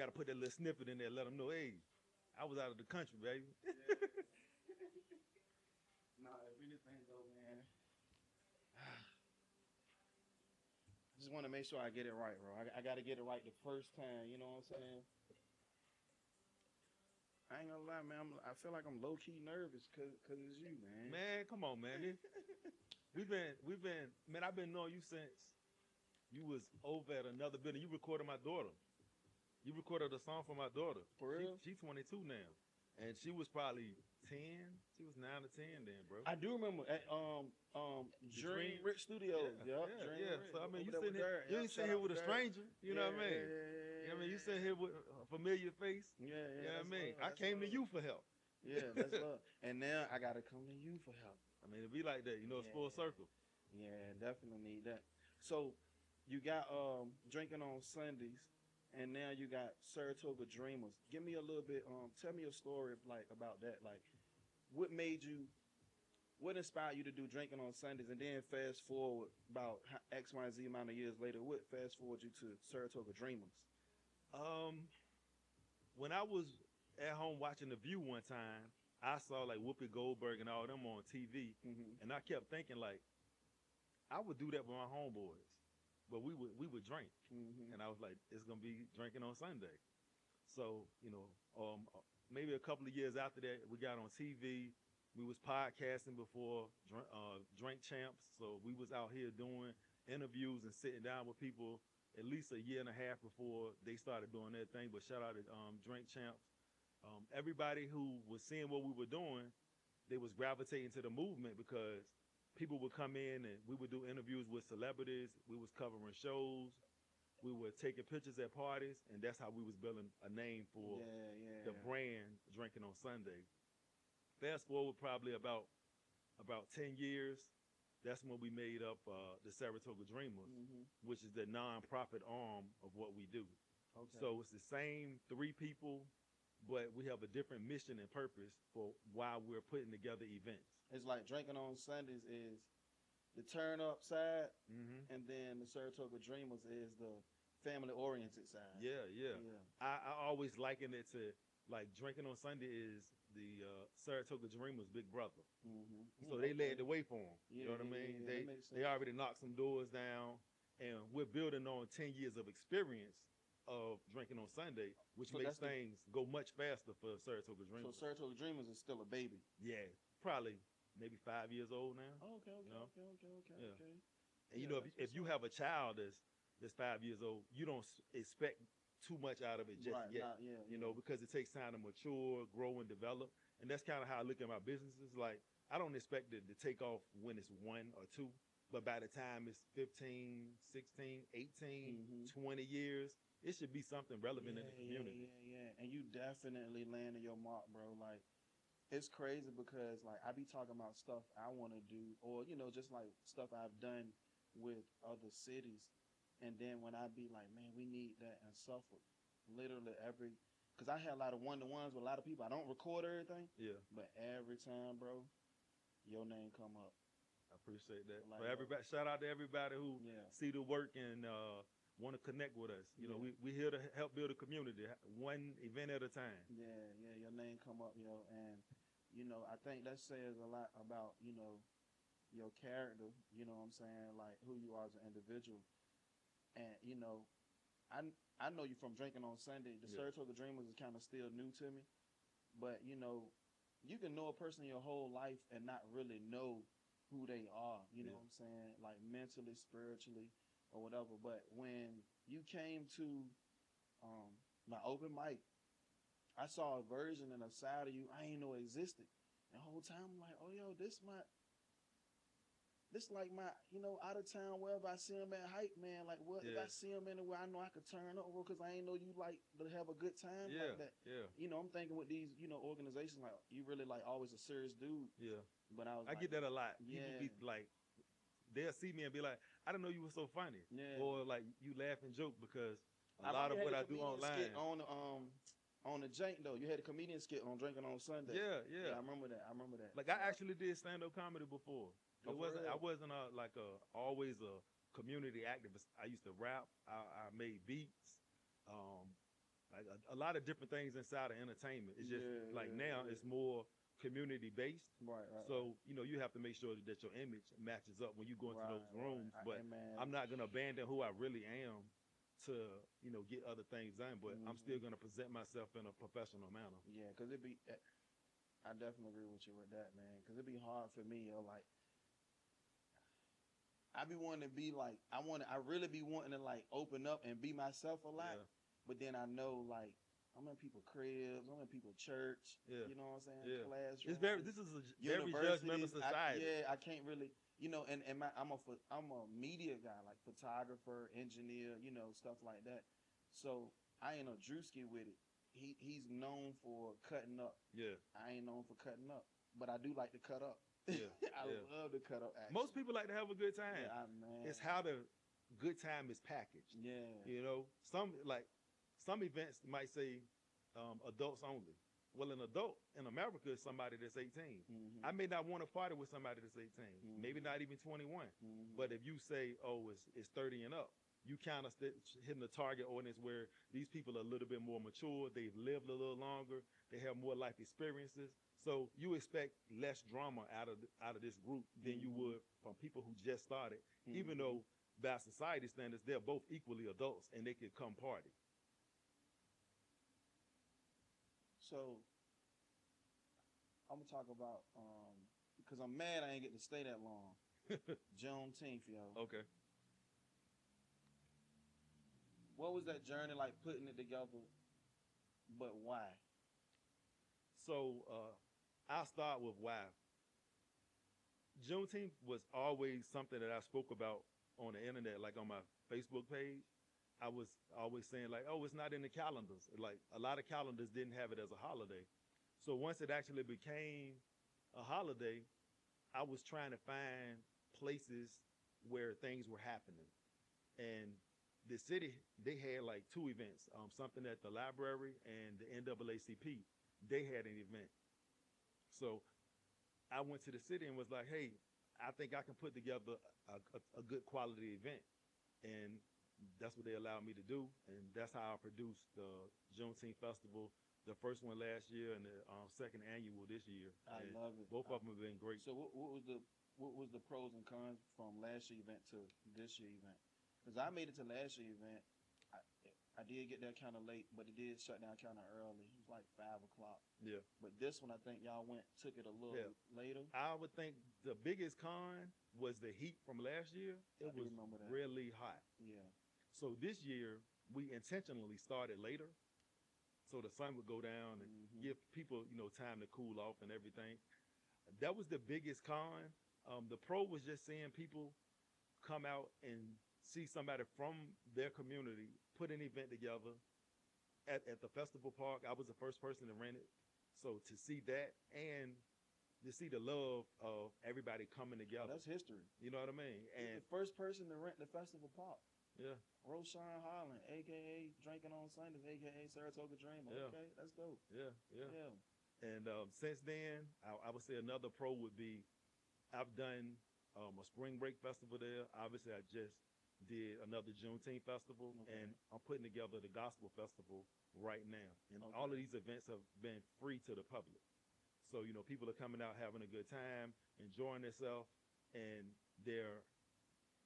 got to put that little snippet in there, let them know, hey, I was out of the country, baby. Nah, if anything though, man, I just want to make sure I get it right, bro. I got to get it right the first time. You know what I'm saying? I ain't gonna lie, man. I feel like I'm low key nervous cause it's you, man. Man, come on, man. We've been, man, I've been knowing you since you was over at another building. You recorded my daughter. You recorded a song for my daughter. For real? She's 22 now. And she was probably 10. She was 9 or 10 then, bro. I do remember at Dream Dream- Rich Studios. Yeah, Yup, yeah, Dream yeah. Rich. So I mean, Over there with Derek. you Yup, ain't shout sitting here out with to a Derek. stranger. You know what I mean? Yeah, You know what I mean? You sitting here with a familiar face. yeah, yeah. You know what I That's mean? love, I that's came to love. you for help. Yeah, that's love. And now I gotta come to you for help. I mean, it be like that. You know, it's full Yeah. circle. Yeah, definitely need that. So you got drinking on Sundays, and now you got Saratoga Dreamers. Give me a little bit. Tell me a story like about that. Like, what made you? What inspired you to do drinking on Sundays, and then fast forward about X, Y, Z amount of years later? What fast forward you to Saratoga Dreamers? Um, when I was at home watching The View one time, I saw like Whoopi Goldberg and all them on TV, Mm-hmm. and I kept thinking like I would do that with my homeboys, but we would drink, Mm-hmm. and I was like, it's gonna be drinking on Sunday. So maybe a couple of years after that, we got on TV. We was podcasting before Drink Champs, so we was out here doing interviews and sitting down with people at least a year and a half before they started doing their thing. But shout out to Drink Champs. Everybody who was seeing what we were doing, they was gravitating to the movement because people would come in and we would do interviews with celebrities. We was covering shows. We were taking pictures at parties, and that's how we was building a name for Yeah. the brand Drinking on Sunday. Fast forward probably about 10 years, that's when we made up the Saratoga Dreamers, Mm-hmm. which is the nonprofit arm of what we do. Okay. So it's the same 3 people, but we have a different mission and purpose for why we're putting together events. It's like drinking on Sundays is the turn up side, Mm-hmm. and then the Saratoga Dreamers is the family oriented side. Yeah. Yeah. I always liken it to like Drinking on Sunday is the Saratoga Dreamers' big brother. Mm-hmm. So they led the way for them. Yeah, You know what I yeah, mean? yeah, they that makes sense. they already knocked some doors down, and we're building on 10 years of experience of Drinking on Sunday, which So makes that's the- things go much faster for Saratoga So Dreamers. Saratoga Dreamers is still a baby. Yeah, probably maybe 5 years old now. Oh, okay. No. Yeah. Okay. And Yeah, you know, that's if you have a child that's 5 years old, you don't expect too much out of it just Right, yet. nah, yeah, You know, because it takes time to mature, grow, and develop. And that's kind of how I look at my businesses. Like, I don't expect it to take off when it's 1 or 2, but by the time it's 15, 16, 18, Mhm. 20 years, it should be something relevant in the community. Yeah. And you definitely landed your mark, bro. Like, it's crazy because like I be talking about stuff I want to do, or just like stuff I've done with other cities, and then when I be like, man, we need that in Suffolk, literally because I had a lot of one-to-ones with a lot of people. I don't record everything, Yeah, but every time, bro, your name come up. I appreciate that. Like, For everybody, shout out to everybody who Yeah. see the work and want to connect with us. You know, Yeah. we here to help build a community, one event at a time. Yeah, your name come up, and I think that says a lot about your character. You know what I'm saying, like who you are as an individual, and I know you from Drinking on Sunday. The Yeah. Saratoga Dreamers is kind of still new to me, but you can know a person your whole life and not really know who they are. You know Yeah. what I'm saying, like mentally, spiritually, or whatever. But when you came to my open mic, I saw a version and a side of you I ain't know existed. And the whole time I'm like, oh yo, this like my, out of town, wherever I see him at hype, man. Like what if Yeah. I see him anywhere I know I could turn over because I ain't know you like to have a good time Yeah, like that. yeah, I'm thinking with these, organizations, like you really like always a serious dude. yeah. But I was I like, get that a lot. Yeah. People be like, they'll see me and be like, I didn't know you were so funny. Yeah. Or like you laugh and joke because a I lot of remember what you I had a do comedian online. skit on the jank though. You had a comedian skit on Drinking on Sunday. Yeah. I remember that. Like I actually did stand-up comedy before. Oh, It for wasn't. I real? wasn't always a community activist. I used to rap. I made beats. like a lot of different things inside of entertainment. It's just Yeah, like yeah, now yeah. it's more community based. Right, right, So you have to make sure that your image matches up when you go into right, those rooms. right. But Hey, man. I'm not gonna abandon who I really am to get other things done. But I'm still Mhm. gonna present myself in a professional manner. Yeah, because it be. I definitely agree with you with that, man. Because it'd be hard for me, yo. Like, I be wanting to be like, I really be wanting to like open up and be myself a lot. Yeah, But then I know, like, I'm in people cribs, I'm in people church. yeah, You know what I'm saying? yeah. It's very. Classrooms, This is a very judgmental universities. society. I can't really, I'm a media guy, like photographer, engineer, stuff like that. So I ain't no Drewski with it. He's known for cutting up. Yeah, I ain't known for cutting up, but I do like to cut up. yeah, I yeah. love to cut up. Actually, Most people like to have a good time. yeah, man. It's how the good time is packaged. Yeah, Some events might say adults only. Well, an adult in America is somebody that's 18. hmm I may not want to party with somebody that's 18, maybe not even 21. But if you say, oh, it's 30 and up, you kind of hitting the target audience where these people are a little bit more mature. They've lived a little longer. They have more life experiences. So you expect less drama out of this group than you would from people who just started, even though by society standards, they're both equally adults and they could come party. So I'm gonna talk about because I'm mad I ain't get to stay that long. Juneteenth, yo. Okay. What was that journey like putting it together? But why? So I'll start with why. Juneteenth was always something that I spoke about on the internet, like on my Facebook page. I was always saying like, oh, it's not in the calendars. Like a lot of calendars didn't have it as a holiday. So once it actually became a holiday, I was trying to find places where things were happening. And the city, they had like two events, something at the library and the NAACP. They had an event. So I went to the city and was like, hey, I think I can put together a good quality event. And that's what they allowed me to do. And that's how I produced the Juneteenth Festival, the first one last year and the second annual this year. I And love it. both of them have been great. So what was the pros and cons from last year event to this year event? Because I made it to last year event. I, I did get there kind of late, but it did shut down kind of early. It was like 5 o'clock. Yeah. But this one, I think y'all took it a little later. I would think the biggest con was the heat from last year. I It do was remember that. really hot. Yeah. So this year we intentionally started later, so the sun would go down and give people, time to cool off and everything. That was the biggest con. The pro was just seeing people come out and see somebody from their community put an event together at the festival park. I was the first person to rent it. So to see that and to see the love of everybody coming Oh, together, that's history. you know what I mean? You're And the first person to rent the festival park. yeah, Roshan Holland, aka Drinking on Sundays, aka Saratoga Dreamers. Yeah. Okay, that's dope. yeah, yeah. Yeah. And since then, I would say another pro would be I've done a spring break festival there. Obviously, I just did another Juneteenth festival, Okay. and I'm putting together the gospel festival right now. And Okay. all of these events have been free to the public. So, people are coming out having a good time, enjoying themselves, and they're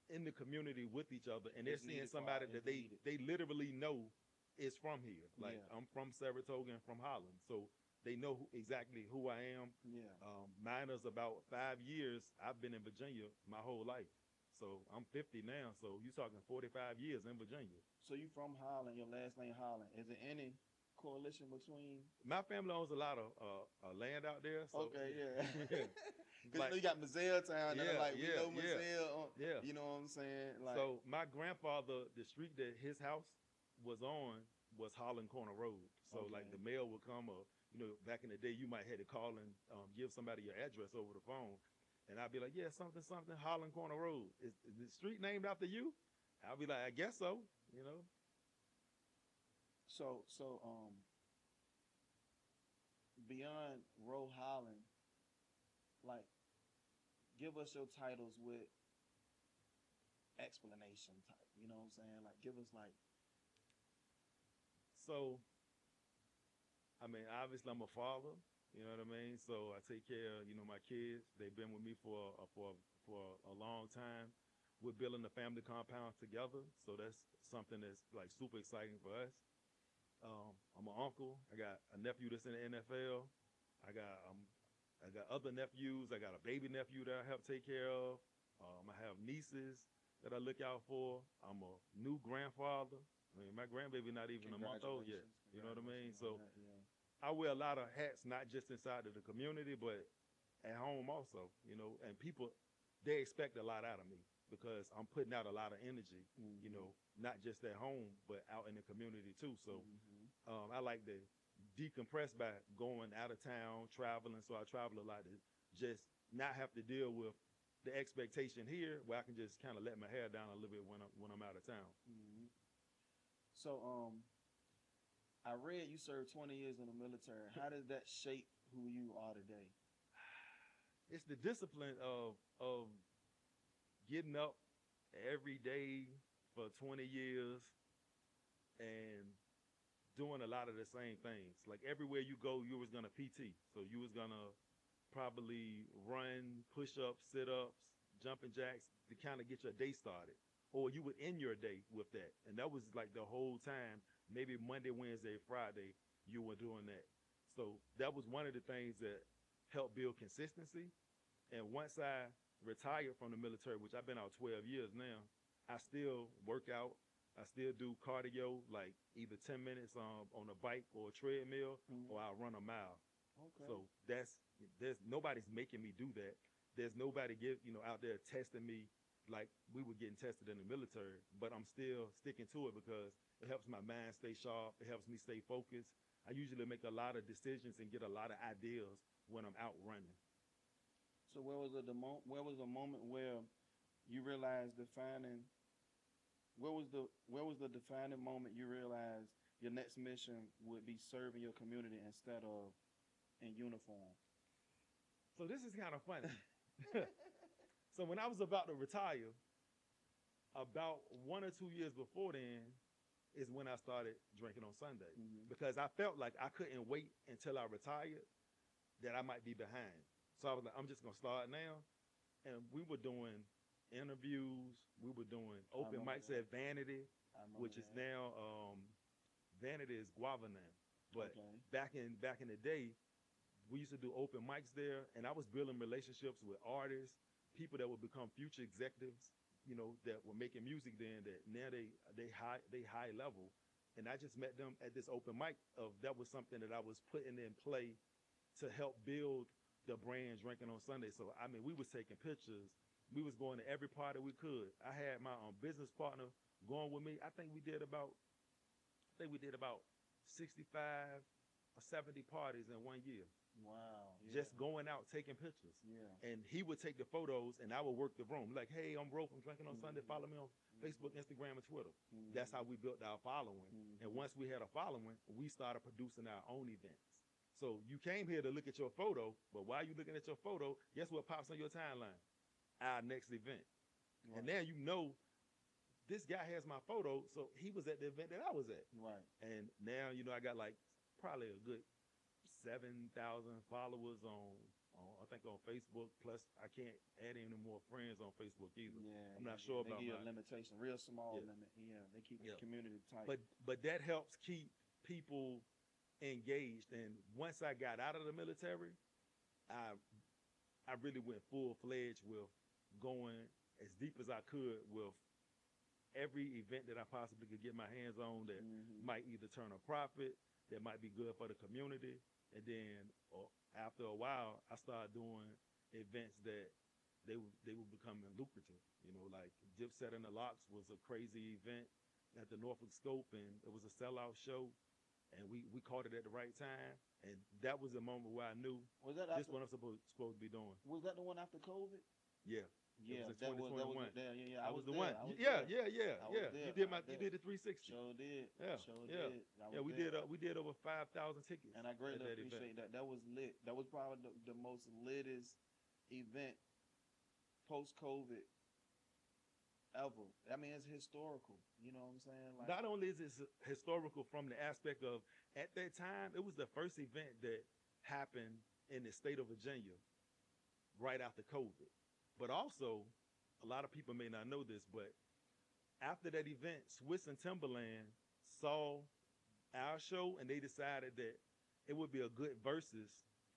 in the community with each other, and they're It's seeing needed, somebody Paul. that It's needed. they literally know is from here. Like Yeah. I'm from Saratoga and from Holland, so they know exactly who I am. Yeah. Mine is about 5 years. I've been in Virginia my whole life, so I'm 50 now. So you're talking 45 years in Virginia. So you from Holland? Your last name Holland. Is there any correlation between? My family owns a lot of land out there. So, Okay, yeah. yeah. Because Like- you got Mazzelle Town, and Yeah, like we yeah, know yeah. Mazzelle. Yeah. You know what I'm saying? Like, So my grandfather, the street that his house was on was Holland Corner Road. So Okay. like the mail would come, or back in the day, you might have to call and give somebody your address over the phone, and I'd be like, yeah, something, Holland Corner Road. Is the street named after you? I'll be like, I guess so. so beyond Roe Holland, like, give us your titles with explanation type. You know what I'm saying? Like, give us like, So I mean, obviously I'm a father. You know what I mean? So I take care of, my kids. They've been with me for a long time. We're building a family compound together. So that's something that's like super exciting for us. I'm an uncle. I got a nephew that's in the NFL. I got um, I got other nephews. I got a baby nephew that I help take care of. I have nieces that I look out for. I'm a new grandfather. I mean, my grandbaby not even a month old yet. You know what I mean? So Congratulations on that, yeah. I wear a lot of hats, not just inside of the community, but at home also. And people they expect a lot out of me because I'm putting out a lot of energy. Mhm. Not just at home, but out in the community too. So Mhm. I like to decompress by going out of town, traveling. So I travel a lot to just not have to deal with the expectation here, where I can just kind of let my hair down a little bit when I'm out of town. Mhm. So, I read you served 20 years in the military. How does that shape who you are today? It's the discipline of getting up every day for 20 years and doing a lot of the same things. Like everywhere you go, you was gonna PT. So you was gonna probably run, push ups, sit ups, jumping jacks to kind of get your day started. Or you would end your day with that. And that was like the whole time, maybe Monday, Wednesday, Friday, you were doing that. So that was one of the things that helped build consistency. And once I retired from the military, which I've been out 12 years now, I still work out. I still do cardio, like either 10 minutes on a bike or a treadmill, Mhm. or I run a mile. Okay. So there's nobody's making me do that. There's nobody out there testing me like we were getting tested in the military. But I'm still sticking to it because it helps my mind stay sharp. It helps me stay focused. I usually make a lot of decisions and get a lot of ideas when I'm out running. So where was the moment where you realized defining where was the defining moment you realized your next mission would be serving your community instead of in uniform? So this is kind of funny. So when I was about to retire, about 1 or 2 years before then is when I started drinking on Sunday Mhm. because I felt like I couldn't wait until I retired that I might be behind. So I was like, I'm just gonna start now. And we were doing interviews. We were doing I open remember mics that. at Vanity, I remember which is that. now Vanity is Guava now. But Okay. back in the day, we used to do open mics there, and I was building relationships with artists, people that would become future executives, that were making music then. That now they high level, and I just met them at this open mic. Of that was something that I was putting in play to help build the brand Drinking on Sunday. So I mean, we was taking pictures. We was going to every party we could. I had my business partner going with me. I think we did about 65 or 70 parties in one year, Wow. Yeah. just going out taking pictures. Yeah. And he would take the photos and I would work the room. Like, hey, I'm Bro from Drinking on Sunday. Mhm. Follow me on Facebook, Mhm. Instagram, and Twitter. That's how Mhm. we built our following. And Mhm. once we had a following, we started producing our own events. So you came here to look at your photo, but while you looking at your photo, guess what pops on your timeline? Our next event. And Right. now this guy has my photo, so he was at the event that I was at. Right. And now, I got like probably a good 7,000 followers on I think on Facebook. Plus, I can't add any more friends on Facebook either. Yeah. I'm Yeah, not yeah. sure They about give you my a limitation, real small yeah limit. Yeah. They keep the yeah. community tight. But that helps keep people engaged. And once I got out of the military, I I really went full fledged with going as deep as I could with every event that I possibly could get my hands on that Mhm. might either turn a profit, that might be good for the community, and then after a while, I started doing events that they were becoming lucrative. Like Dipset and the Locks was a crazy event at the Norfolk Scope, and it was a sellout show, and we caught it at the right time, and that was the moment where I knew Was that this after? what I'm supposed to be doing. Was that the one after COVID? Yeah, it was Yeah, in that was 2021. there. Yeah, yeah. I I was was the there. one. I was Yeah, there. yeah, yeah, I was yeah. there. You did I was you there. did the 360. Sure did. Yeah, Sure yeah, did. I yeah. was We there. did over 5,000 tickets And I at greatly that event. appreciate that. That was lit. That was probably the most litest event post COVID ever. I mean, it's historical. You know what I'm saying? Like, Not only is it historical from the aspect of at that time, it was the first event that happened in the state of Virginia right after COVID. But also, a lot of people may not know this, but after that event, Swiss and Timberland saw our show and they decided that it would be a good versus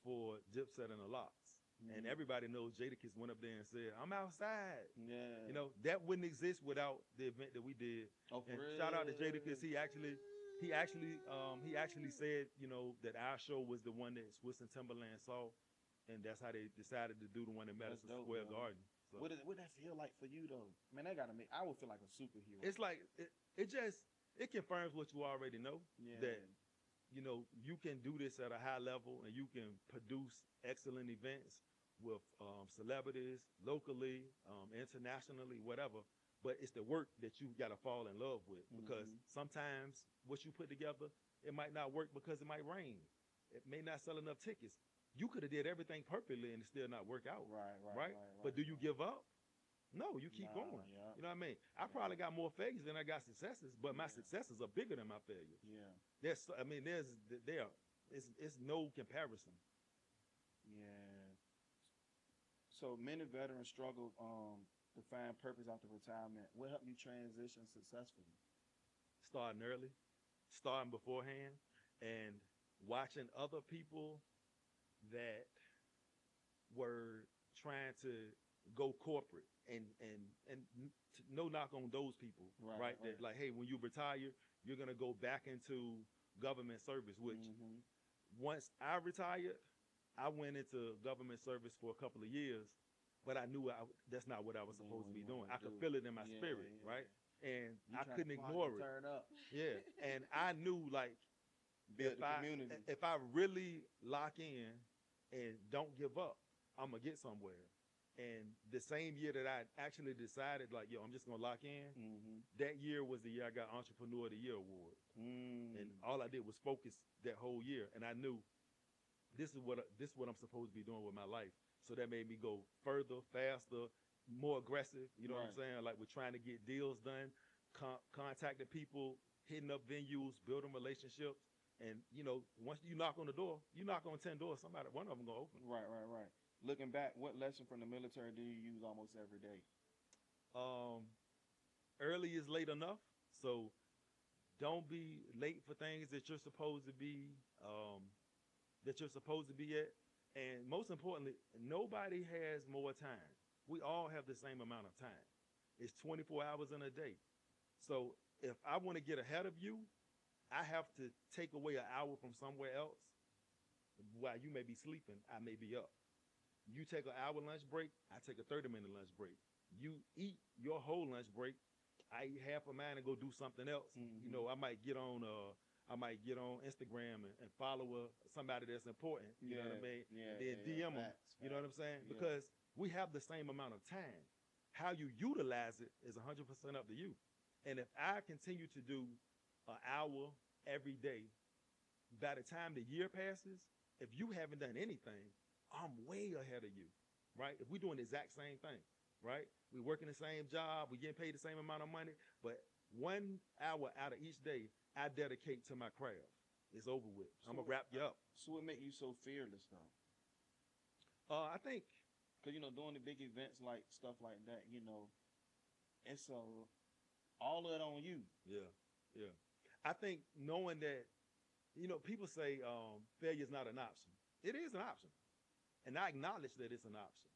for Dipset and the Locks. And everybody knows Jadakiss went up there and said, "I'm outside." yeah. You know, that wouldn't exist without the event that we did. Oh, for And real? shout out to Jadakiss. He actually said, you know, that our show was the one that Swiss and Timberland saw, and that's how they decided to do the one in Madison dope, Square man. Garden. So What that feel like for you though? Man, that gotta make. I would feel like a superhero. it's like it confirms what you already know, yeah. that you know you can do this at a high level and you can produce excellent events with celebrities locally, internationally, whatever. But it's the work that you got to fall in love with, because sometimes what you put together, it might not work because it might rain. It may not sell enough tickets. You could have did everything perfectly and it still not work out. Right? But do you give up? No, you keep going. Yeah. You know what I mean? I probably got more failures than I got successes, but my successes are bigger than my failures. Yeah. There's no comparison. Yeah. So many veterans struggle to find purpose after retirement. What helped you transition successfully? Starting early, starting beforehand, and watching other people that were trying to go corporate, and no knock on those people, right? That like, hey, when you retire, you're gonna go back into government service. Which once I retired, I went into government service for a couple of years, but I knew that's not what I was supposed to be doing. I could feel it in my spirit, right? And I couldn't ignore it. Turn up. Yeah, and I knew, like, Build the community. if I really lock in and don't give up, I'm gonna get somewhere. And the same year that I actually decided, like, yo, I'm just gonna lock in, that year was the year I got Entrepreneur of the Year award. And all I did was focus that whole year, and I knew this is what I'm supposed to be doing with my life. So that made me go further, faster, more aggressive. You know what I'm saying? Like, we're trying to get deals done, contacting people, hitting up venues, building relationships. And, you know, once you knock on the door, you knock on 10 doors, one of them gonna open. Right. Looking back, what lesson from the military do you use almost every day? Early is late enough. So don't be late for things that you're supposed to be at. And most importantly, nobody has more time. We all have the same amount of time. It's 24 hours in a day. So if I want to get ahead of you, I have to take away an hour from somewhere else. While you may be sleeping, I may be up. You take an hour lunch break, I take a 30-minute lunch break. You eat your whole lunch break, I eat half of mine and go do something else. You know, I might get on Instagram and follow somebody that's important. You know what I mean? And then DM them. You know what I'm saying? Yeah. Because we have the same amount of time. How you utilize it is 100% up to you. And if I continue to do an hour every day, by the time the year passes, if you haven't done anything, I'm way ahead of you, right? If we're doing the exact same thing, right? We're working the same job, we're getting paid the same amount of money, but 1 hour out of each day, I dedicate to my craft. It's over with. I'm going to wrap you up. So what make you so fearless, though? I think, because, you know, doing the big events, like stuff like that, you know, it's all of it on you. Yeah. I think knowing that, you know, people say failure is not an option. It is an option. And I acknowledge that it's an option.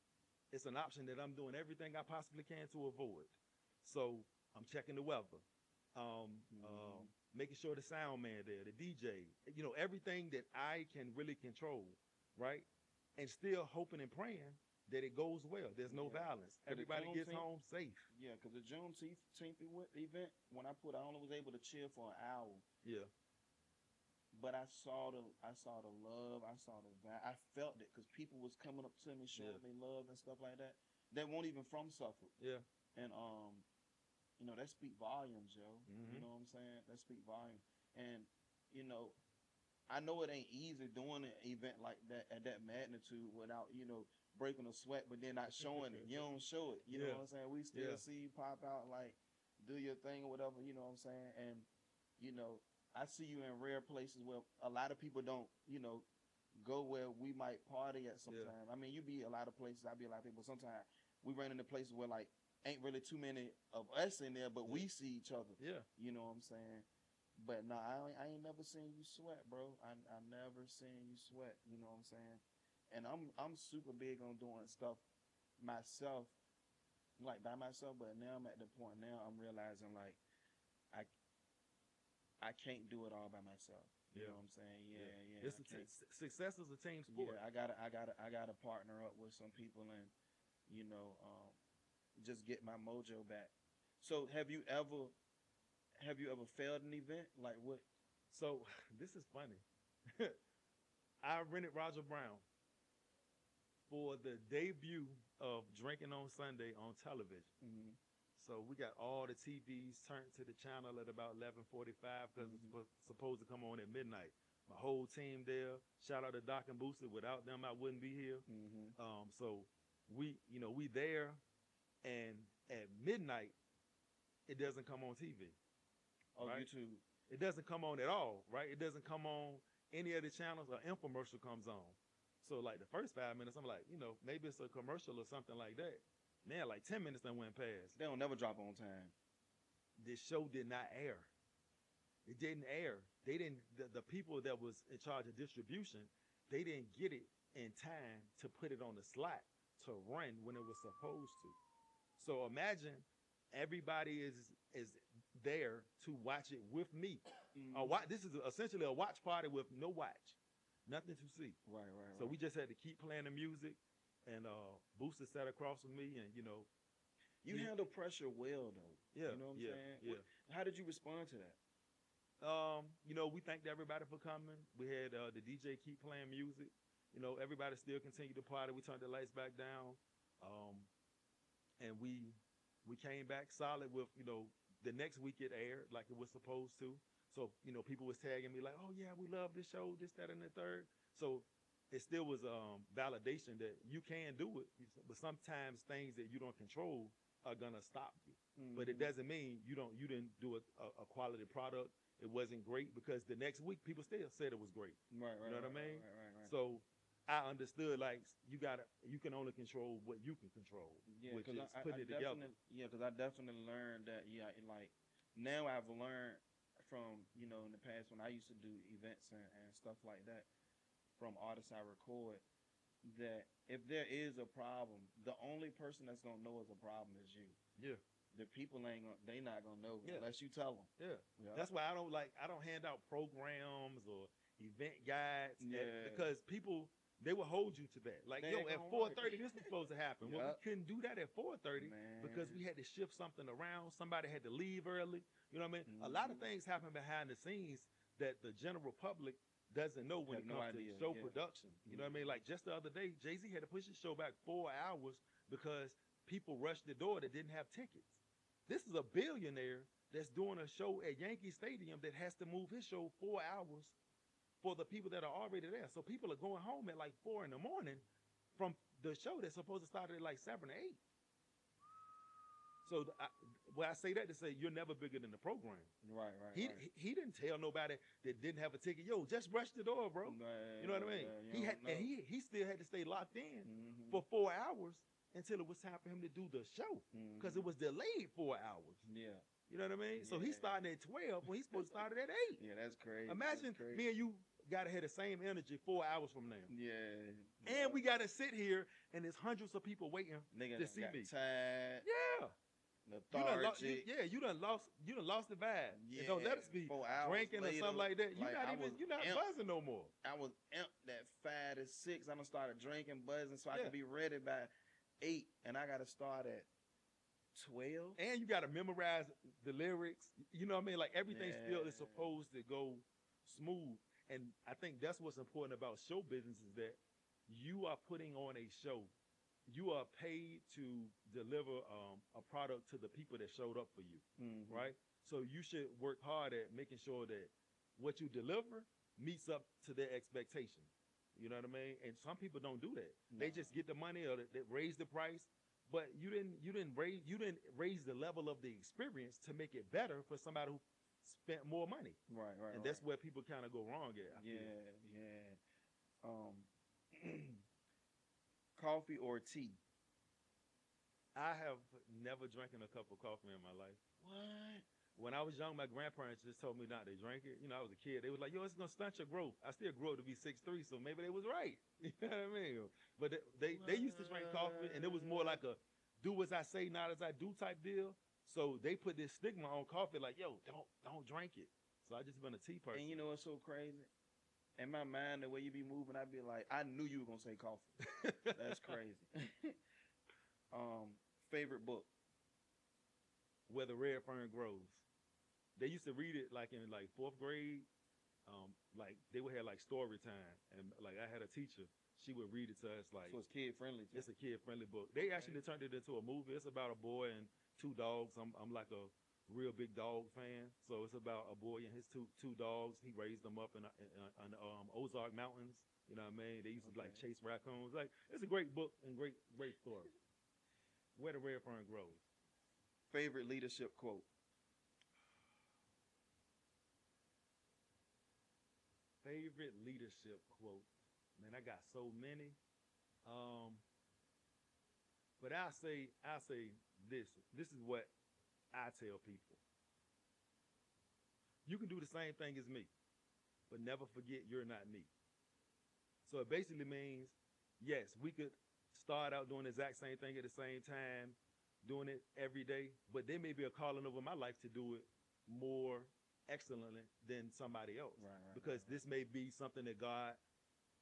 It's an option that I'm doing everything I possibly can to avoid. So I'm checking the weather, making sure the sound man there, the DJ, you know, everything that I can really control, right? And still hoping and praying that it goes well. There's no violence. Everybody gets home safe. Yeah, because the Juneteenth event, when I only was able to chill for an hour. Yeah. But I saw the love, I saw the vibe. I felt it because people was coming up to me, showing me love and stuff like that. That weren't even from Suffolk. Yeah. And you know, that speak volumes, yo. Mm-hmm. You know what I'm saying? That speak volumes. And, you know, I know it ain't easy doing an event like that at that magnitude without, you know, breaking a sweat, but then not showing it. You don't show it. You know Yeah. what I'm saying? We still Yeah. see you pop out, like, do your thing or whatever, you know what I'm saying? And, you know, I see you in rare places where a lot of people don't, you know, go where we might party at sometime. I mean, you be a lot of places, I be a lot of people. Sometimes we run into places where, like, ain't really too many of us in there, but we see each other. Yeah. You know what I'm saying? But no, I ain't never seen you sweat, bro. I never seen you sweat. You know what I'm saying? And I'm super big on doing stuff myself, like by myself. But now I'm at the point now I'm realizing like I I can't do it all by myself. You know what I'm saying? Yeah. It's success is a team sport. Yeah, I gotta partner up with some people and you know just get my mojo back. So have you ever failed an event? Like what? So this is funny. I rented Roger Brown for the debut of Drinking on Sunday on television. Mm-hmm. So we got all the TVs turned to the channel at about 11:45 because it's supposed to come on at midnight. My whole team there. Shout out to Doc and Booster. Without them, I wouldn't be here. Mm-hmm. So we there, and at midnight, it doesn't come on TV. Oh, right? YouTube. It doesn't come on at all, right? It doesn't come on any of the channels. An infomercial comes on. So like the first 5 minutes, I'm like, maybe it's a commercial or something like that. Man, like 10 minutes done went past. They don't never drop on time. This show did not air. It didn't air. They didn't. The people that was in charge of distribution, they didn't get it in time to put it on the slot to run when it was supposed to. So imagine everybody is there to watch it with me. This is essentially a watch party with no watch, nothing to see. Right. So we just had to keep playing the music, and Booster sat across from me, and you handle pressure well though. Yeah, you know what I'm saying. Yeah. How did you respond to that? We thanked everybody for coming. We had the DJ keep playing music. Everybody still continued to party. We turned the lights back down, and we came back solid with the next week it aired like it was supposed to. So people was tagging me like, oh yeah, we love this show, this, that, and the third. So it still was validation that you can do it, but sometimes things that you don't control are gonna stop you. But it doesn't mean you didn't do a quality product. It wasn't great because the next week people still said it was great. Right. You know what I mean? Right. So I understood like you can only control what you can control, which is putting it together. Yeah, because I definitely learned that. Yeah, like now I've learned from in the past when I used to do events and stuff like that from artists I record, that if there is a problem, the only person that's gonna know it's a problem is you. Yeah. The people they not gonna know Yeah. unless you tell them. Yeah. That's why I don't hand out programs or event guides because people they will hold you to that. Like at 4:30 this was supposed to happen. Well, we couldn't do that at 4:30 because we had to shift something around. Somebody had to leave early. You know what I mean? A lot of things happen behind the scenes that the general public doesn't know when it comes to show production. You know what I mean? Like just the other day, Jay-Z had to push his show back 4 hours because people rushed the door that didn't have tickets. This is a billionaire that's doing a show at Yankee Stadium that has to move his show 4 hours for the people that are already there. So people are going home at like 4 a.m. from the show that's supposed to start at like 7 or 8. So I say that to say you're never bigger than the program. Right. He didn't tell nobody that didn't have a ticket. Yo, just rush the door, bro. You know what I mean? He still had to stay locked in for 4 hours until it was time for him to do the show because it was delayed 4 hours. Yeah. You know what I mean? So he's starting at 12 when he's supposed to start at 8. Yeah, that's crazy. Imagine me and you got to have the same energy 4 hours from now. Yeah. And we got to sit here and there's hundreds of people waiting to see me. Tired. Yeah. Lethargic. You done lost the vibe. Yeah. Don't let us be 4 hours drinking later, or something like that. You're not buzzing no more. I was empty at 5 to 6. I done started drinking, buzzing, so I could be ready by 8, and I got to start at 12. And you got to memorize the lyrics. You know what I mean? Like everything still is supposed to go smooth. And I think that's what's important about show business is that you are putting on a show. You are paid to deliver a product to the people that showed up for you, right? So you should work hard at making sure that what you deliver meets up to their expectation. You know what I mean? And some people don't do that. No. They just get the money or they raise the price, but you didn't raise the level of the experience to make it better for somebody who spent more money. Right, right, And right. that's where people kind of go wrong at. I feel. Yeah, yeah. Um, coffee or tea? I have never drinking a cup of coffee in my life. What? When I was young, my grandparents just told me not to drink it. You know, I was a kid. They was like, "Yo, it's gonna stunt your growth." I still grew up to be 6'3", so maybe they was right. You know what I mean? But they used to drink coffee, and it was more like a "do as I say, not as I do" type deal. So they put this stigma on coffee, like, "Yo, don't drink it." So I just been a tea person. And you know what's so crazy? In my mind, the way you be moving, I'd be like, I knew you were gonna say coffee. That's crazy. Favorite book? Where the red fern grows. They used to read it like in like fourth grade. Like they would have like story time, and like I had a teacher. She would read it to us like So it's kid friendly too. it's a kid friendly book. They actually turned it into a movie. It's about a boy and two dogs. I'm like a real big dog fan. So it's about a boy and his two dogs. He raised them up in Ozark Mountains. You know what I mean? They used to like chase raccoons. Like it's a great book and great story. Where the red fern grows. Favorite leadership quote? Favorite leadership quote. Man, I got so many. But I say this. This is what I tell people. You can do the same thing as me, but never forget you're not me. So it basically means, yes, we could start out doing the exact same thing at the same time, doing it every day, but there may be a calling over my life to do it more excellently than somebody else. Right, because this may be something that God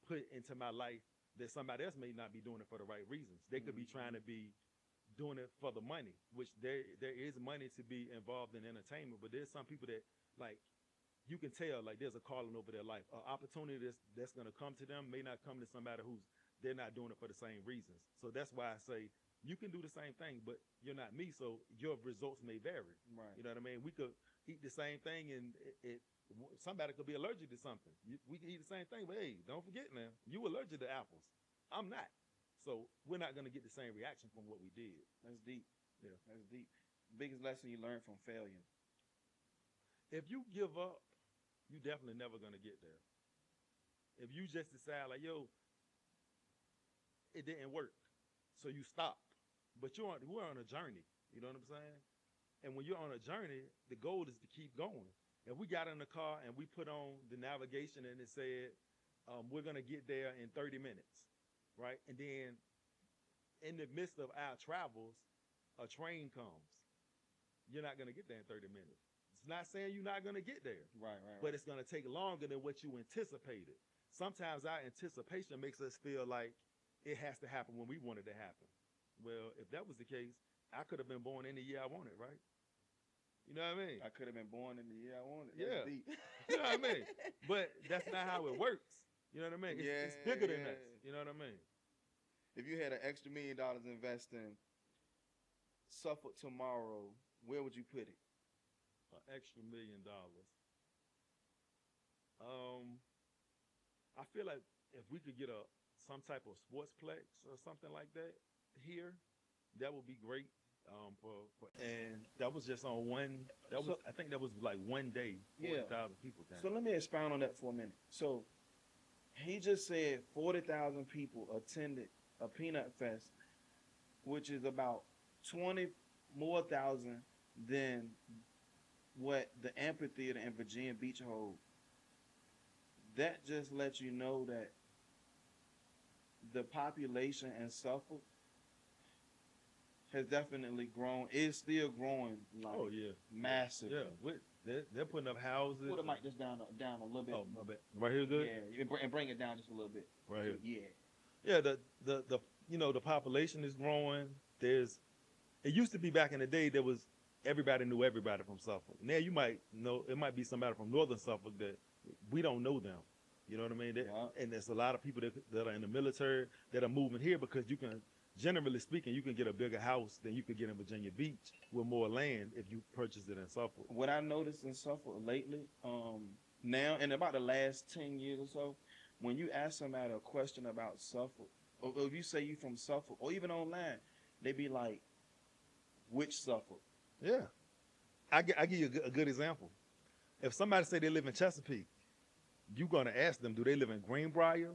put into my life that somebody else may not be doing it for the right reasons. They could be trying to be doing it for the money, which there is money to be involved in entertainment, but there's some people that like you can tell like there's a calling over their life. An opportunity that's going to come to them may not come to somebody who's they're not doing it for the same reasons. So that's why I say you can do the same thing, but you're not me, so your results may vary. Right. You know what I mean? We could eat the same thing, and somebody could be allergic to something. We can eat the same thing, but hey, don't forget now, you allergic to apples. I'm not. So we're not going to get the same reaction from what we did. That's deep. Yeah. That's deep. Biggest lesson you learned from failure? If you give up, you're definitely never going to get there. If you just decide like, yo, it didn't work, so you stop. But we're on a journey. You know what I'm saying? And when you're on a journey, the goal is to keep going. If we got in the car and we put on the navigation and it said, we're going to get there in 30 minutes, right? And then in the midst of our travels, a train comes. You're not going to get there in 30 minutes. It's not saying you're not going to get there, Right. but it's going to take longer than what you anticipated. Sometimes our anticipation makes us feel like it has to happen when we want it to happen. Well, if that was the case, I could have been born any year I wanted, right? You know what I mean? I could have been born in the year I wanted. Yeah. That's deep. You know what I mean? But that's not how it works. You know what I mean? It's bigger than us. You know what I mean? If you had an extra $1 million invest in Suffolk tomorrow, where would you put it? An extra $1 million. I feel like if we could get some type of sportsplex or something like that here, that would be great. And that was just on one. I think that was like one day. 40,000 people came. So let me expound on that for a minute. So he just said 40,000 people attended a Peanut Fest, which is about 20 more thousand than what the amphitheater in Virginia Beach holds. That just lets you know that the population in Suffolk has definitely grown. It's still growing. Like, Oh yeah, massive. yeah. They're putting up houses. Put the mic just down a little bit. Oh my bad. Right here, good. Yeah, and bring it down just a little bit. Right here. Yeah. Yeah, the population is growing. It used to be back in the day there was everybody knew everybody from Suffolk. Now you might know it might be somebody from Northern Suffolk that we don't know them. You know what I mean? And there's a lot of people that are in the military that are moving here because you can, generally speaking, you can get a bigger house than you could get in Virginia Beach with more land if you purchase it in Suffolk. What I noticed in Suffolk lately, now in about the last 10 years or so, when you ask somebody a question about Suffolk, or if you say you from Suffolk, or even online, they be like, which Suffolk? Yeah. I give you a good example. If somebody say they live in Chesapeake, you're going to ask them, do they live in Greenbrier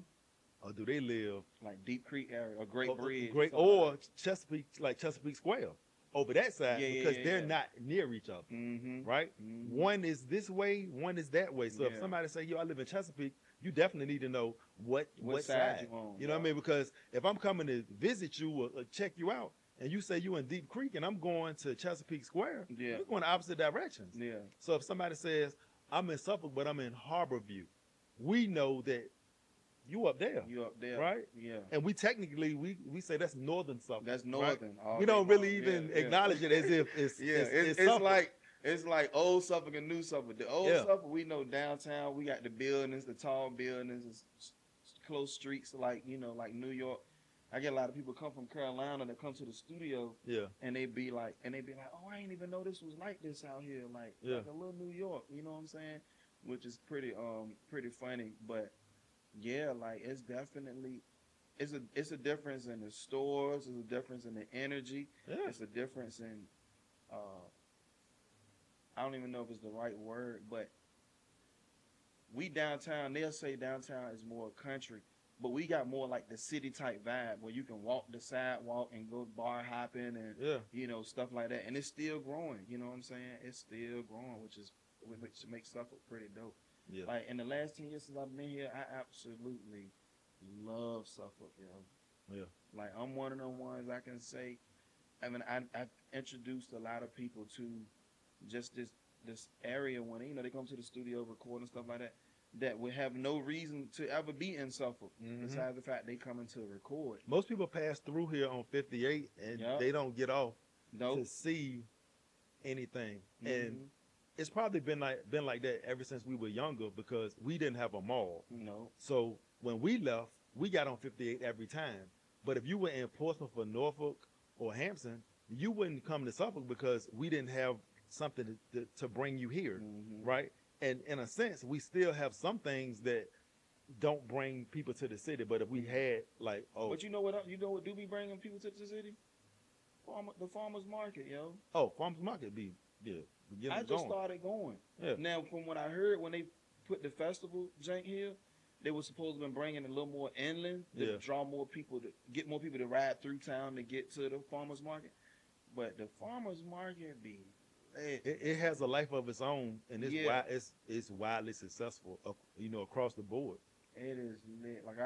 or do they live Like Deep Creek area or Great Bridge? Great something or like Chesapeake, like Chesapeake Square over that side because they're not near each other, mm-hmm. right? Mm-hmm. One is this way, one is that way. So if Yeah. somebody say, yo, I live in Chesapeake, you definitely need to know what side. you on? You know what I mean? Because if I'm coming to visit you or check you out, and you say you in Deep Creek and I'm going to Chesapeake Square, Yeah. we're going opposite directions. Yeah. So if somebody says, I'm in Suffolk, but I'm in Harborview, we know that you up there. You up there. Right? Yeah. And we technically, we say that's northern Suffolk. That's right? northern. We don't really even acknowledge it as if it's it's Suffolk. It's like old Suffolk and new Suffolk. The old Suffolk, we know downtown. We got the buildings, the tall buildings, close streets, like like New York. I get a lot of people come from Carolina that come to the studio, and they be like, oh, I didn't even know this was like this out here, like a little New York. You know what I'm saying? Which is pretty funny, but yeah, like it's definitely it's a difference in the stores, it's a difference in the energy, it's a difference in I don't even know if it's the right word, but we downtown, they'll say downtown is more country, but we got more like the city type vibe where you can walk the sidewalk and go bar hopping and stuff like that, and it's still growing. You know what I'm saying? It's still growing, which makes stuff pretty dope. Yeah. Like in the last 10 years since I've been here, I absolutely love Suffolk, Yeah. Like I'm one of them ones I can say. I mean, I've introduced a lot of people to just this area when they come to the studio, record and stuff like that would have no reason to ever be in Suffolk besides the fact they coming to record. Most people pass through here on 58 and they don't get off to see anything. And it's probably been like that ever since we were younger because we didn't have a mall. No. So when we left, we got on 58 every time. But if you were in Portsmouth or Norfolk or Hampton, you wouldn't come to Suffolk because we didn't have something to bring you here, right? And in a sense, we still have some things that don't bring people to the city. But if we had but you know what do be bringing people to the city? The farmers market, yo. Oh, farmers market I just started going. Yeah. Now, from what I heard, when they put the festival jank here, they were supposed to be bringing a little more inland to draw more people, to get more people to ride through town to get to the farmers market. But the farmers market be it has a life of its own, and it's widely successful, across the board. It is lit. Like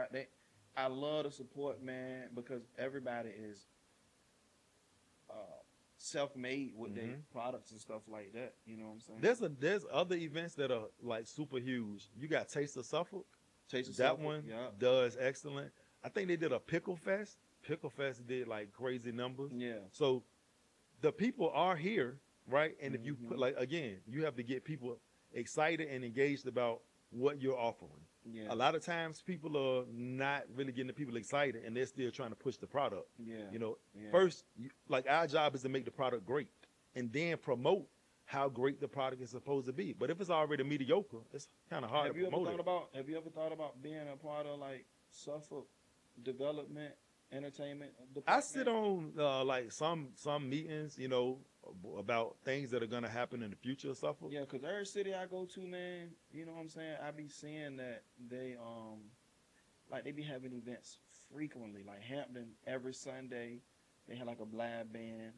I love the support, man, because everybody is self-made with their products and stuff like that. You know what I'm saying? There's other events that are like super huge. You got Taste of Suffolk. Taste of that Suffolk, one does excellent. I think they did a Pickle Fest. Pickle Fest did like crazy numbers. Yeah. So the people are here, right? And if you put again, you have to get people excited and engaged about what you're offering. Yeah. A lot of times people are not really getting the people excited and they're still trying to push the product. Yeah. First, like our job is to make the product great and then promote how great the product is supposed to be. But if it's already mediocre, it's kind of hard to promote it. Have you ever thought about being a part of like Suffolk development, entertainment department? I sit on like some meetings, about things that are going to happen in the future of Suffolk. Yeah, because every city I go to, man, you know what I'm saying, I be seeing that they be having events frequently. Like Hampton every Sunday they have like a live band.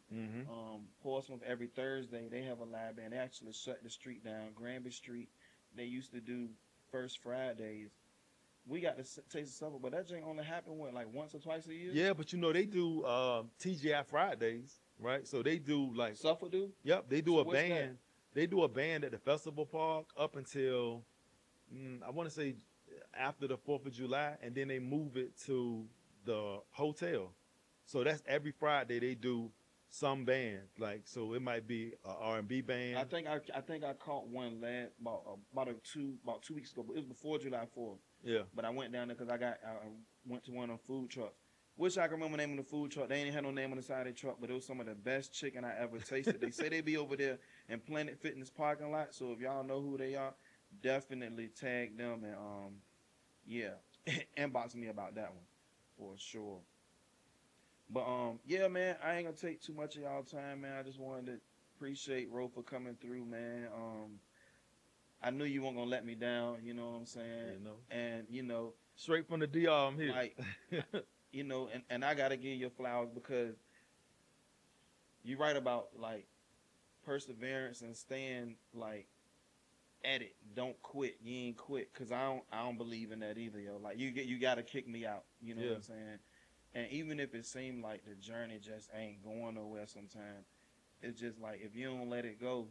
Portsmouth every Thursday they have a live band. They actually shut the street down. Granby Street, they used to do First Fridays. We got the Taste of Suffolk, but that thing only happened like once or twice a year. Yeah, but they do TGI Fridays, right? So they do like Suffolk do. Yep, they do So a what's band. that? They do a band at the festival park up until I want to say after the 4th of July, and then they move it to the hotel. So that's every Friday they do some band. Like so, it might be an R&B band. I think I caught one about 2 weeks ago, but it was before July 4th. Yeah. But I went down there because I went to one of the food trucks. Wish I could remember the name of the food truck. They ain't had no name on the side of the truck, but it was some of the best chicken I ever tasted. They say they be over there in Planet Fitness parking lot. So if y'all know who they are, definitely tag them and inbox me about that one for sure. But yeah, man, I ain't gonna take too much of y'all time, man. I just wanted to appreciate Ro for coming through, man. I knew you weren't gonna let me down, you know what I'm saying? You know, And straight from the DR, I'm here. like, and I gotta give you flowers because you write about like perseverance and staying like at it. Don't quit. You ain't quit. Cause I don't believe in that either, yo. Like you gotta kick me out. You know what Yeah. I'm saying? And even if it seemed like the journey just ain't going nowhere sometimes, it's just like if you don't let it go,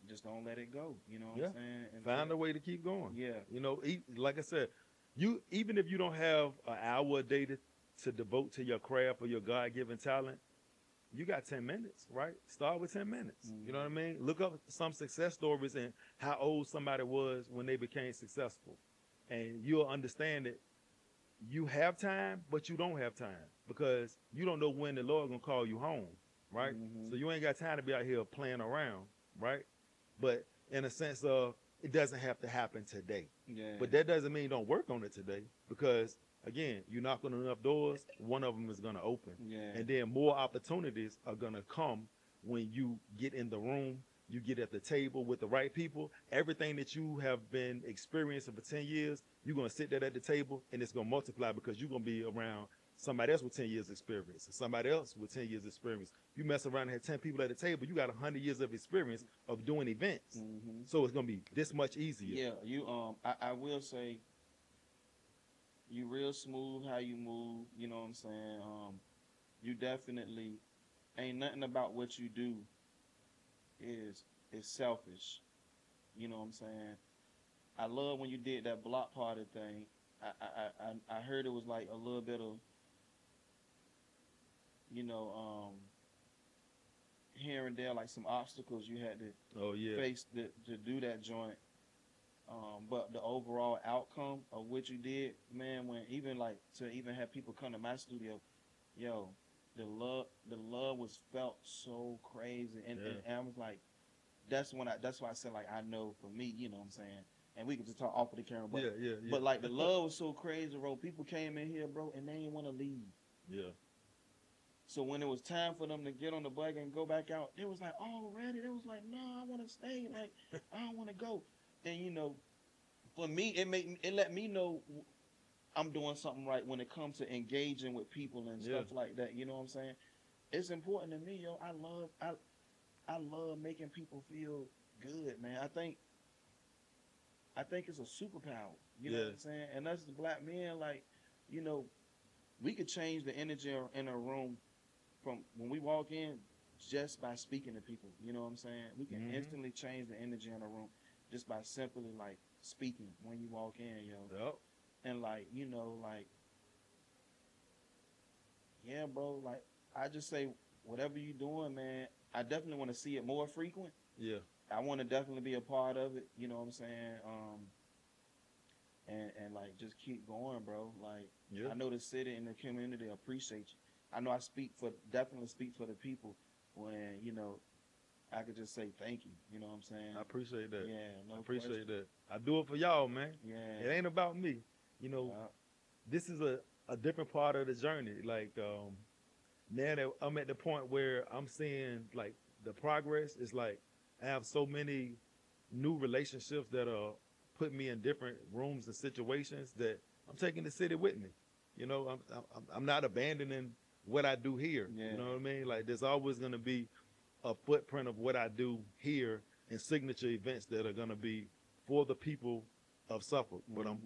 just don't let it go. You know what Yeah. I'm saying? And Find a way to keep going. yeah. You know, like I said, you even if you don't have an hour a day to devote to your craft or your God-given talent, you got 10 minutes, right? Start with 10 minutes. You know what I mean? Look up some success stories and how old somebody was when they became successful. And you'll understand that you have time, but you don't have time because you don't know when the Lord gonna call you home, right? Mhm. So you ain't got time to be out here playing around, right? But in a sense of it doesn't have to happen today. Yeah. But that doesn't mean don't work on it today because again, you knock on enough doors, one of them is gonna open. Yeah. And then more opportunities are gonna come when you get in the room, you get at the table with the right people. Everything that you have been experiencing for 10 years, you're gonna sit there at the table and it's gonna multiply because you're gonna be around somebody else with 10 years experience, and somebody else with 10 years experience. You mess around and have 10 people at the table, you got 100 years of experience of doing events. So it's gonna be this much easier. Yeah, I will say you real smooth how you move, you know what I'm saying? You definitely ain't nothing about what you do is selfish. You know what I'm saying? I love when you did that block party thing. I heard it was like a little bit of you know, here and there, like some obstacles you had to Oh yeah. face to do that joint. But the overall outcome of what you did, man, when even like to even have people come to my studio, yo, the love was felt so crazy, and, Yeah. and I was like, that's why I said like I know for me, you know what I'm saying, and we could just talk off of the camera, but Yeah. but like the love was so crazy, bro. People came in here, bro, and they didn't want to leave. Yeah. So when it was time for them to get on the bike and go back out, they was like, already? They was like, no, I want to stay. Like, I don't want to go. And for me, it let me know I'm doing something right when it comes to engaging with people and stuff like that. You know what I'm saying? It's important to me, yo. I love making people feel good, man. I think it's a superpower. You know what I'm saying? And us as black men, like, we could change the energy in a room from when we walk in just by speaking to people. You know what I'm saying? We can instantly change the energy in a room just by simply like speaking when you walk in, yo. Yep. And like, yeah, bro, like I just say whatever you doing, man, I definitely want to see it more frequent. Yeah. I want to definitely be a part of it, you know what I'm saying? And like just keep going, bro. Like I know the city and the community appreciate you. I know I definitely speak for the people when, I could just say thank you. You know what I'm saying? I appreciate that. Yeah, no I appreciate question. that. I do it for y'all, man. Yeah. It ain't about me. This is a different part of the journey. Like now that I'm at the point where I'm seeing like the progress is like I have so many new relationships that are putting me in different rooms and situations that I'm taking the city with me. I'm not abandoning what I do here. Yeah. You know what I mean? Like there's always gonna be a footprint of what I do here and signature events that are gonna be for the people of Suffolk. But I'm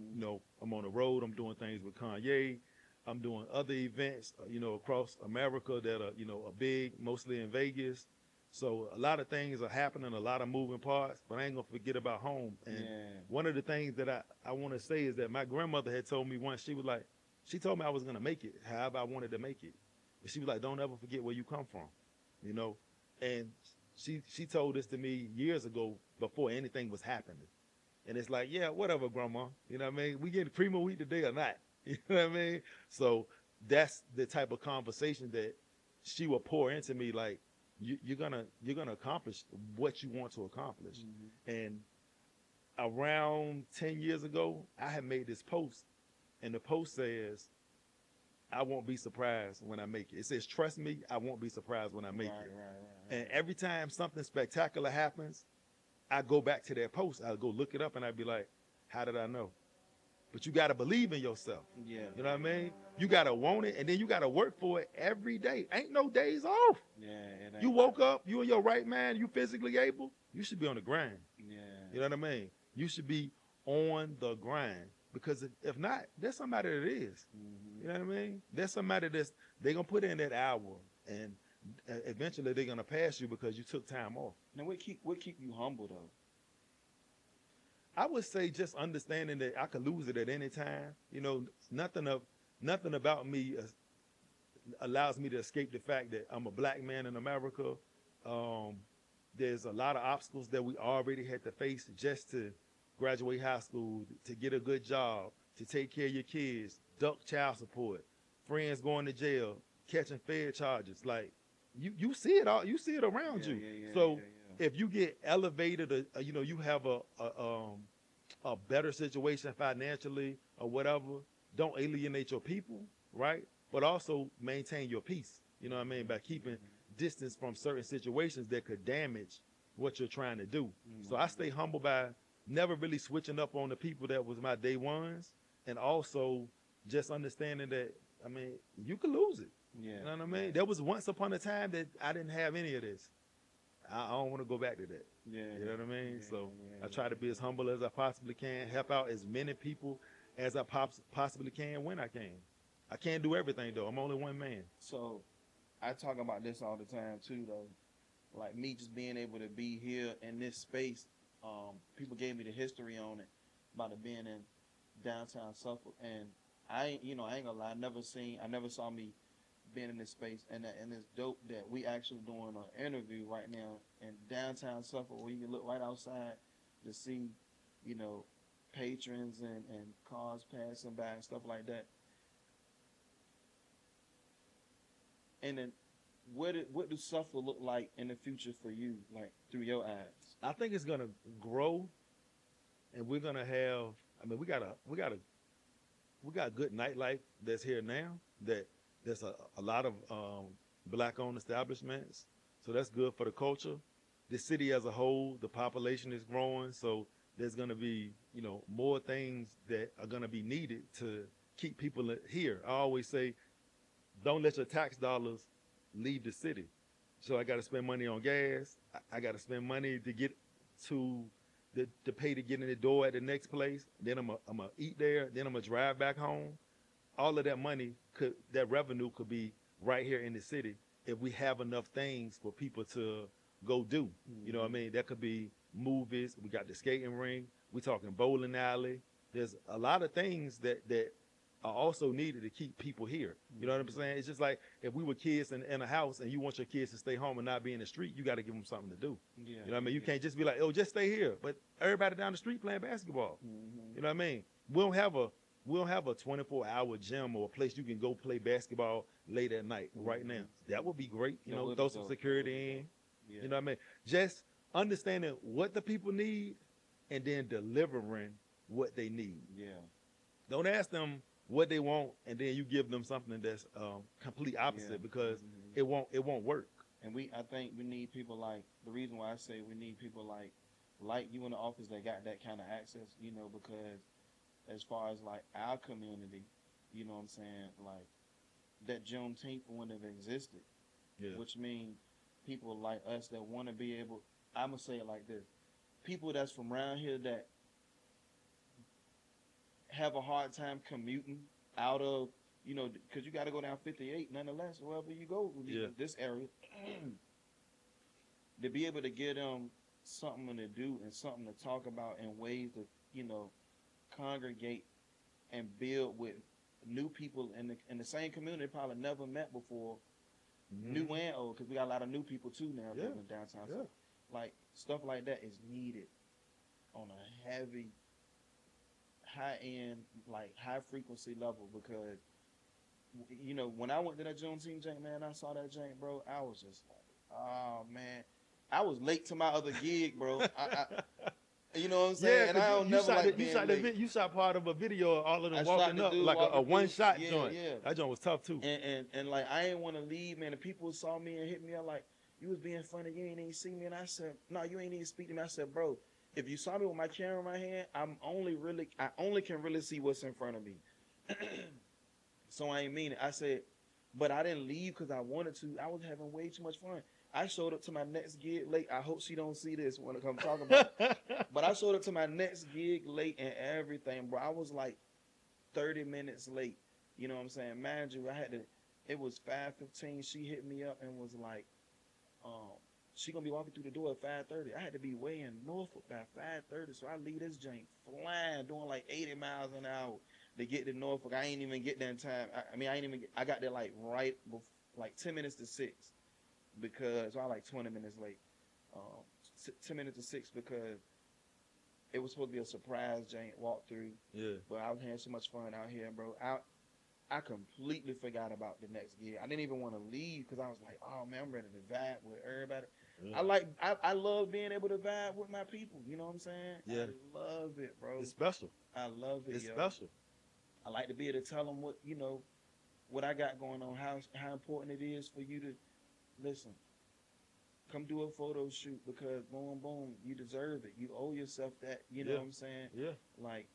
on the road. I'm doing things with Kanye. I'm doing other events, across America that are big, mostly in Vegas. So a lot of things are happening, a lot of moving parts, but I ain't gonna forget about home. And one of the things that I want to say is that my grandmother had told me once, she told me I was gonna make it, however I wanted to make it. But she was like, don't ever forget where you come from, And she told this to me years ago before anything was happening. And it's like, yeah, whatever, grandma. You know what I mean? We getting primo wheat today or not? You know what I mean? So that's the type of conversation that she will pour into me. Like, you're gonna accomplish what you want to accomplish. And around 10 years ago, I had made this post and the post says, "I won't be surprised when I make it." It says, "Trust me, I won't be surprised when I make it." And every time something spectacular happens, I go back to that post. I'll go look it up, and I'd be like, "How did I know?" But you got to believe in yourself. Yeah. You know what I mean? You got to want it, and then you got to work for it every day. Ain't no days off. Yeah. It ain't. You woke up, you in your right mind, you physically able, you should be on the grind. Yeah. You know what I mean? You should be on the grind. Because if not, there's somebody that is. Mm-hmm. You know what I mean? There's somebody they're going to put in that hour, and eventually they're going to pass you because you took time off. Now, what keep you humble, though? I would say just understanding that I could lose it at any time. You know, nothing about me allows me to escape the fact that I'm a black man in America. There's a lot of obstacles that we already had to face just to graduate high school, to get a good job, to take care of your kids, duck child support, friends going to jail, catching Fed charges. Like you see it all, you see it around you. So if you get elevated, you know, you have a better situation financially or whatever, don't alienate your people, right? But also maintain your peace. You know what I mean? By keeping distance from certain situations that could damage what you're trying to do. So I stay humble by never really switching up on the people that was my day ones, and also just understanding that, I mean, you could lose it. Yeah. You know what I mean? There was once upon a time that I didn't have any of this. I don't want to go back to that. Yeah. You know what I mean? Yeah, So yeah, I try to be as humble as I possibly can, help out as many people as I possibly can when I can. I can't do everything, though. I'm only one man. So I talk about this all the time, too, though. Like me just being able to be here in this space. People gave me the history on it about it being in downtown Suffolk, and I ain't gonna lie, I never saw me being in this space, and it's dope that we actually doing an interview right now in downtown Suffolk, where you can look right outside to see, you know, patrons and cars passing by and stuff like that. And then what do Suffolk look like in the future for you, like through your eyes? I think it's gonna grow, and we're gonna have. I mean, we got good nightlife that's here now. There's a lot of black-owned establishments, so that's good for the culture. The city as a whole, the population is growing, so there's gonna be, you know, more things that are gonna be needed to keep people here. I always say, don't let your tax dollars leave the city. So I got to spend money on gas. I got to spend money to get to pay to get in the door at the next place. Then I'm gonna eat there. Then I'm gonna drive back home. All of that money that revenue could be right here in the city if we have enough things for people to go do. You know what I mean? That could be movies. We got the skating ring. We talking bowling alley. There's a lot of things that are also needed to keep people here. You know what I'm saying? It's just like if we were kids in a house and you want your kids to stay home and not be in the street, you got to give them something to do. Yeah. You know what I mean? You can't just be like, oh, just stay here. But everybody down the street playing basketball. You know what I mean? We don't have a 24-hour gym or a place you can go play basketball late at night right now. That would be great. You know, throw some security in. Yeah. You know what I mean? Just understanding what the people need and then delivering what they need. Yeah. Don't ask them what they want and then you give them something that's complete opposite because it won't work. And I think we need people like, the reason why I say we need people like you in the office that got that kind of access, you know, because as far as like our community, you know what I'm saying, like that Juneteenth wouldn't have existed. Yeah. Which means people like us that want to be able, I'm going to say it like this, people that's from around here that have a hard time commuting out of, you know, because you got to go down 58 nonetheless, wherever you go, this area, to be able to get them something to do and something to talk about and ways to, you know, congregate and build with new people in the same community they probably never met before, new and old, because we got a lot of new people too now living downtown. So, like, stuff like that is needed on a heavy, high-end, like, high-frequency level because, you know, when I went to that Juneteenth jank, man, I saw that jank, bro, I was just like, oh, man. I was late to my other gig, bro. You know what I'm Yeah, saying? And 'cause I don't never like being late. you shot part of a video of all of I them shot walking the up dude like a walking one through. shot Yeah, joint. yeah. That joint was tough too. And like I ain't want to leave, man. The people saw me and hit me up like, you was being funny, you ain't even see me. And I said, no, you ain't even speak to me. I said, bro, if you saw me with my camera in my hand, I only can really see what's in front of me. So I ain't mean it. I said, but I didn't leave because I wanted to. I was having way too much fun. I showed up to my next gig late. I hope she don't see this when I come talking about it. But I showed up to my next gig late and everything, bro. I was like 30 minutes late. You know what I'm saying? Mind you, it was 5:15. She hit me up and was like, she gonna be walking through the door at 5:30. I had to be way in Norfolk by 5:30. So I leave this jank flying, doing like 80 miles an hour to get to Norfolk. I ain't even get there in time. I got there like right before, like 10 minutes to 6 because I like 20 minutes late. 10 minutes to 6 because it was supposed to be a surprise jank walk through. Yeah. But I was having so much fun out here, bro. I completely forgot about the next gig. I didn't even want to leave because I was like, oh man, I'm ready to vibe with everybody. Yeah. I love being able to vibe with my people. You know what I'm saying? Yeah. I love it, bro. It's special. I love it. It's yo. special. I like to be able to tell them what I got going on, how important it is for you to listen. Come do a photo shoot because boom, boom, you deserve it. You owe yourself that. You know what I'm saying? Yeah. Like,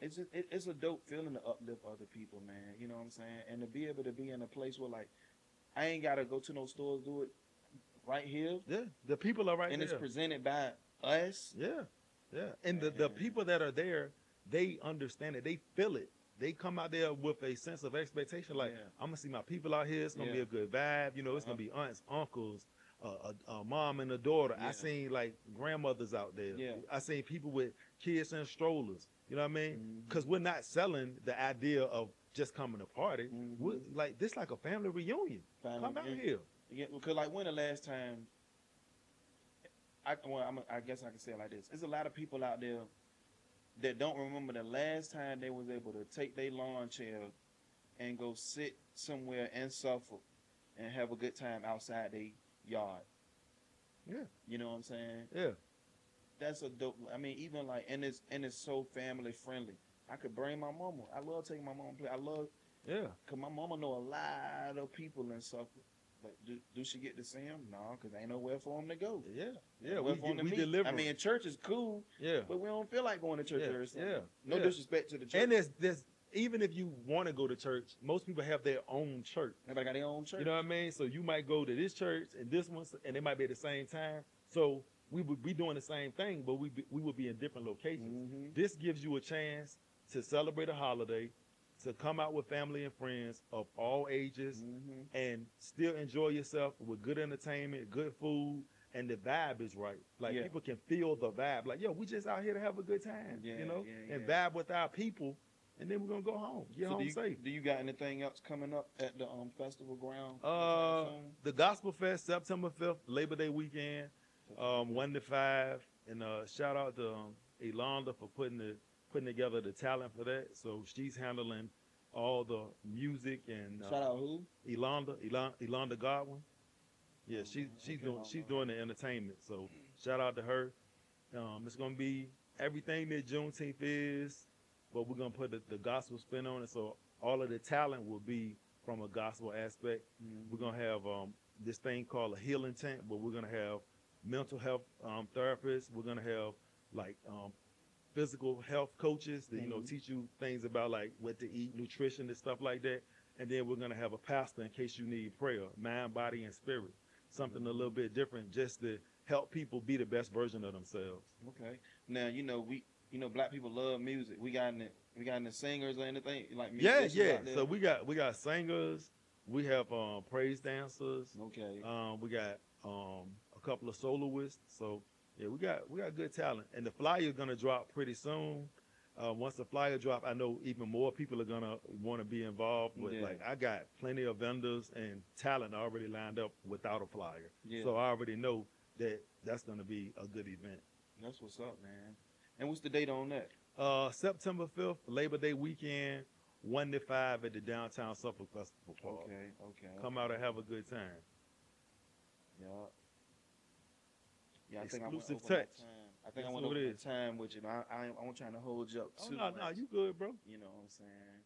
it's a dope feeling to uplift other people, man. You know what I'm saying? And to be able to be in a place where, like, I ain't got to go to no stores, do it right here. Yeah. The people are right and there. And it's presented by us. Yeah. Yeah. And the people that are there, they understand it. They feel it. They come out there with a sense of expectation. Like, I'm going to see my people out here. It's going to be a good vibe. You know, it's going to be aunts, uncles, a mom and a daughter. I seen like grandmothers out there. Yeah. I seen people with kids and strollers. You know what I mean? Because we're not selling the idea of just coming to party. We're, like, this like a family reunion. Come out here. Yeah, because like when the last time, I guess I can say it like this. There's a lot of people out there that don't remember the last time they was able to take their lawn chair and go sit somewhere in Suffolk and have a good time outside their yard. Yeah. You know what I'm saying? Yeah. That's a dope. I mean, even like, and it's so family friendly. I could bring my mama. I love taking my mama play. I love, cause my mama know a lot of people in Suffolk. But do she get to see them? No, cause ain't nowhere for them to go. Yeah, yeah. We deliver. I mean, church is cool. Yeah, but we don't feel like going to church every Sunday. Yeah. No disrespect to the church. And there's even if you want to go to church, most people have their own church. Everybody got their own church. You know what I mean? So you might go to this church and this one, and they might be at the same time. So we would be doing the same thing, but we would be in different locations. This gives you a chance to celebrate a holiday, to come out with family and friends of all ages, and still enjoy yourself with good entertainment, good food, and the vibe is right. Like, people can feel the vibe. Like, yo, we just out here to have a good time, you know, and vibe with our people, and then we're gonna go home. Get home safe. Do you got anything else coming up at the festival ground? The Gospel Fest, September 5th, Labor Day weekend, 1 to 5, and shout out to Elonda for putting together the talent for that. So she's handling all the music and shout out who? Elonda Godwin. Yeah, she's doing the entertainment. So shout out to her. It's gonna be everything that Juneteenth is, but we're gonna put the gospel spin on it. So all of the talent will be from a gospel aspect. We're gonna have this thing called a healing tent, where we're gonna have mental health therapists. We're gonna have like physical health coaches that teach you things about like what to eat, nutrition and stuff like that. And then we're gonna have a pastor in case you need prayer, mind, body, and spirit. Something a little bit different, just to help people be the best version of themselves. Okay. Now black people love music. We got any singers or anything like music? Yeah. So we got singers. We have praise dancers. Okay. We got a couple of soloists. So yeah, we got good talent, and the flyer is gonna drop pretty soon. Once the flyer drop, I know even more people are gonna want to be involved. With like, I got plenty of vendors and talent already lined up without a flyer. Yeah. So I already know that that's gonna be a good event. That's what's up, man. And what's the date on that? September 5th, Labor Day weekend, 1 to 5 at the Downtown Suffolk Festival Park. Okay. Come out and have a good time. Yeah, I think Exclusive I went over touch. my time. I think I That's went what over it the is. time with you. I wasn't trying to hold you up Oh too no, no, much. you good, bro. You know what I'm saying?